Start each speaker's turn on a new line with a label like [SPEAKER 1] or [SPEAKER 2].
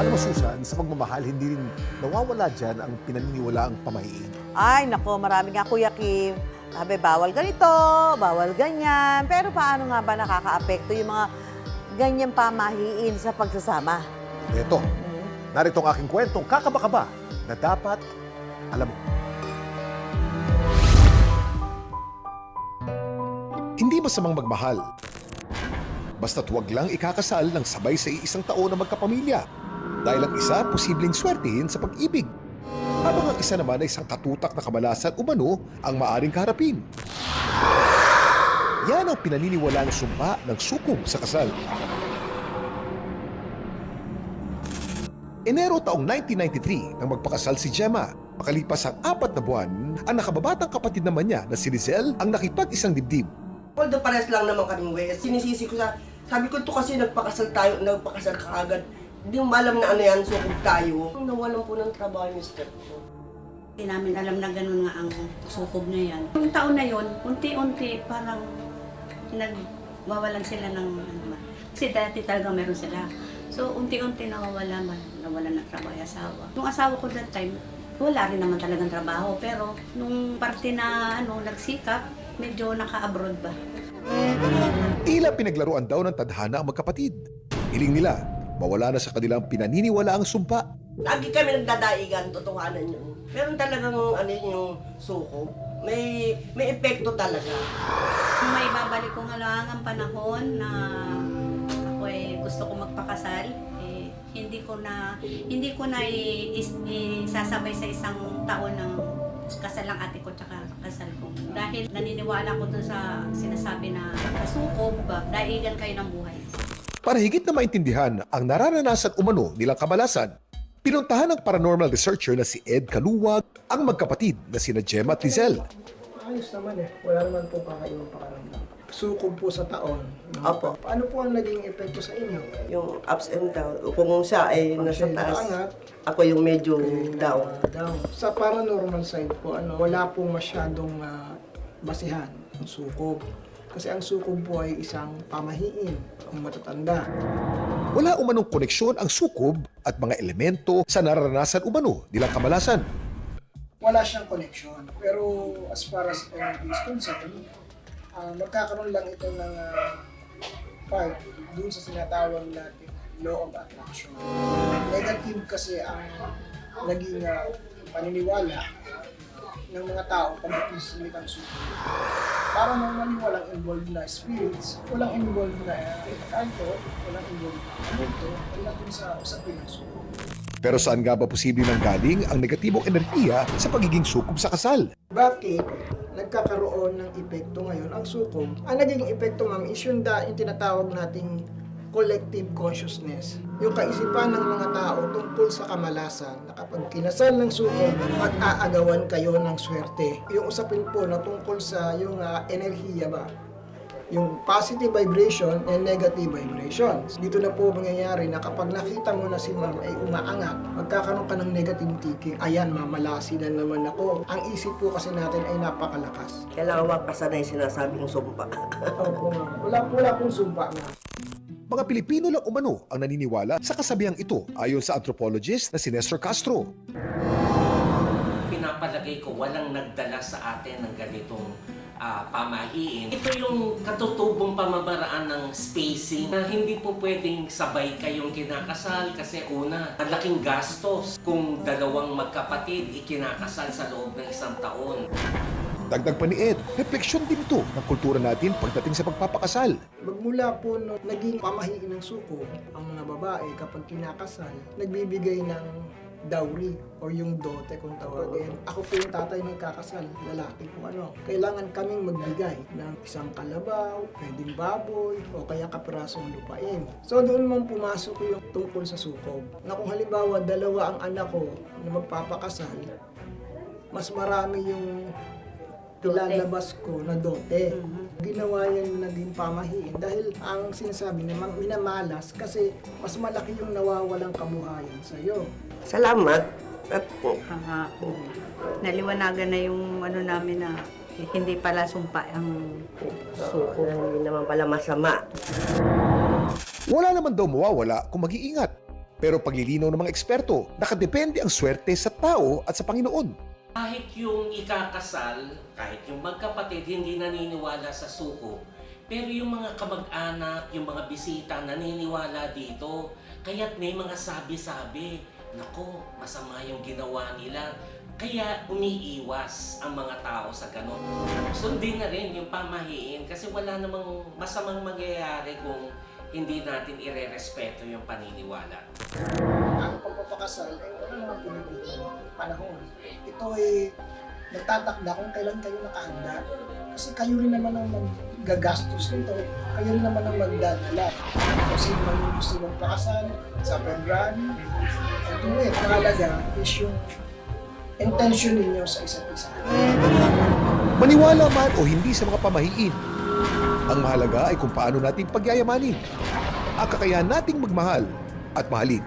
[SPEAKER 1] Alam mo, Susan, sa pagmamahal, hindi rin nawawala dyan ang pinaniniwalaang pamahiin.
[SPEAKER 2] Ay, nako, marami nga Kuya Kim. Sabi, bawal ganito, bawal ganyan. Pero paano nga ba nakakaapekto yung mga ganyang pamahiin sa pagsasama?
[SPEAKER 1] Ito, narito ang aking kwentong kakaba-kaba na dapat alam mo. Hindi masamang magmahal. Basta't huwag lang ikakasal ng sabay sa iisang taon na magkapamilya. Dahil ang isa, posibleng swertihin sa pag-ibig. Habang ang isa naman ay isang katutak na kamalasan umano ang maaring kaharapin. Yan ang pinaniniwalaang sumpa ng sukob sa kasal. Enero taong 1993 nang magpakasal si Gemma. Makalipas ang 4 na buwan, ang nakababatang kapatid naman niya na si Lizelle ang nakipag-isang dibdib.
[SPEAKER 3] Although pares lang naman kaming West, sinisisi ko sabi ko to kasi nagpakasal ka agad. Hindi mo alam na ano yan, sukob tayo. Nawalan po ng trabaho yung mister ko.
[SPEAKER 4] Hindi namin alam na gano'n nga ang sukob na yan. Yung taon na yon, unti-unti parang nagwawalan sila ng kasi dati talaga meron sila. So unti-unti nawawalan ng trabaho yung asawa. Yung asawa ko that time, wala rin naman talagang trabaho. Pero nung parte na nagsikap, medyo naka-abroad ba.
[SPEAKER 1] Tila pinaglaruan daw ng tadhana ang magkapatid. Hiling nila, mawala na sa kanilang pinaniniwalaang sumpa.
[SPEAKER 3] Lagi kami nagdadaigan, totohanan yun. Pero talagang yung sukob, may epekto talaga.
[SPEAKER 4] May babalik ko nga lang ang panahon na ako gusto ko magpakasal. Hindi ko na isasabay sa isang taon ng kasal ng ate ko tsaka kasal ko. Dahil naniniwala ko dun sa sinasabi na kasukob, daigan kayo ng buhay.
[SPEAKER 1] Para higit na maintindihan ang nararanasan umano nilang kamalasan, pinuntahan ng paranormal researcher na si Ed Kaluwag ang magkapatid na sina Gemma at Lizelle.
[SPEAKER 5] Ayos naman eh. Wala naman po kakaibang pakaramdam. Sukob po sa taon.
[SPEAKER 3] Opo.
[SPEAKER 5] Paano po ang naging epekto sa inyo?
[SPEAKER 3] Yung ups and down. Kung siya ay nasa
[SPEAKER 5] Siya
[SPEAKER 3] taas,
[SPEAKER 5] naangat,
[SPEAKER 3] ako yung medyo down.
[SPEAKER 5] down. Sa paranormal side po, wala pong masyadong basihan ng sukob. Kasi ang sukob po ay isang pamahiin ng matatanda.
[SPEAKER 1] Wala umanong koneksyon ang sukob at mga elemento sa nararanasan umano nilang kamalasan.
[SPEAKER 5] Wala siyang connection. Pero as far as energy is concerned, magkakaroon lang ito ng part dun sa sinatawag natin law of attraction. Negative kasi ang naging paniniwala ng mga tao pag salitang sukob. Para normally walang involved na spirits, walang involved na kanto, walang involved na multo, wala dun sa usapin ng sukob.
[SPEAKER 1] Pero saan nga ba posible nang galing ang negatibong enerhiya sa pagiging sukob sa kasal?
[SPEAKER 5] Bakit nagkakaroon ng epekto ngayon ang sukob? Ang naging epekto, ma'am, is yung tinatawag nating collective consciousness. Yung kaisipan ng mga tao tungkol sa kamalasan na kapag kinasal ng sukob, mag-aagawan kayo ng swerte. Yung usapin po na tungkol sa yung enerhiya ba? Yung positive vibration and negative vibrations. Dito na po mangyayari na kapag nakita mo na si ma'am ay umaangat, magkakaroon ka ng negative thinking. Ayan, mamalasi na naman ako. Ang isip po kasi natin ay napakalakas.
[SPEAKER 3] Kailangan makasanay sinasabing sumpa.
[SPEAKER 5] Opo, ma'am. Wala pong sumpa, ma'am.
[SPEAKER 1] Mga Pilipino lang umano ang naniniwala sa kasabihang ito ayon sa anthropologist na si Nestor Castro.
[SPEAKER 6] Pinapalagay ko walang nagdala sa atin ng ganitong pamahiin. Ito yung katutubong pamamaraan ng spacing na hindi po pwedeng sabay kayong kinakasal kasi una, malaking gastos kung dalawang magkapatid ikinakasal sa loob ng isang taon.
[SPEAKER 1] Dagdag pa ni Ed, refleksyon din ito ng kultura natin pagdating sa pagpapakasal.
[SPEAKER 5] Magmula po nung naging pamahiin ng suko, ang mga babae kapag kinakasal, nagbibigay ng dowry or yung dote kung tawagin. Ako po yung tatay ng kakasal, lalaki po Kailangan kaming magbigay ng isang kalabaw, pwedeng baboy, o kaya kaprasong lupain. So doon man pumasok yung tungkol sa sukob. Na kung halimbawa dalawa ang anak ko na magpapakasal, mas marami yung ilalabas ko na dote. Ginawa yan naging pamahiin dahil ang sinasabi naman minamalas kasi mas malaki yung nawawalang kabuhayan sa'yo.
[SPEAKER 3] Salamat. At
[SPEAKER 4] Naliwanagan na yung namin na hindi pala sumpa ang suko.
[SPEAKER 3] hindi naman pala masama.
[SPEAKER 1] Wala naman daw mawawala kung mag-iingat. Pero paglilinaw ng mga eksperto, nakadepende ang swerte sa tao at sa Panginoon.
[SPEAKER 6] Kahit yung ikakasal, kahit yung magkapatid, hindi naniniwala sa suko. Pero yung mga kamag-anak, yung mga bisita, naniniwala dito. Kaya't may mga sabi-sabi, nako, masama yung ginawa nila. Kaya umiiwas ang mga tao sa ganon. Sundin na rin yung pamahiin kasi wala namang masamang mangyayari kung hindi natin ire-respeto yung paniniwala.
[SPEAKER 5] Ang pagpapakasal ay wala naman pinipili panahon. Ito ay nagtatakda kung kailan kayo nakahanda. Kasi kayo rin naman ang maggagastos nito. Kayo rin naman ang magdadala. Kung sino man yung gusto magpakasal, sa February. Ito mahalaga is yung intention ninyo sa isa't isa.
[SPEAKER 1] Maniwala man o hindi sa mga pamahiin, ang mahalaga ay kung paano natin pagyayamanin ang kakayahan nating magmahal at mahalin.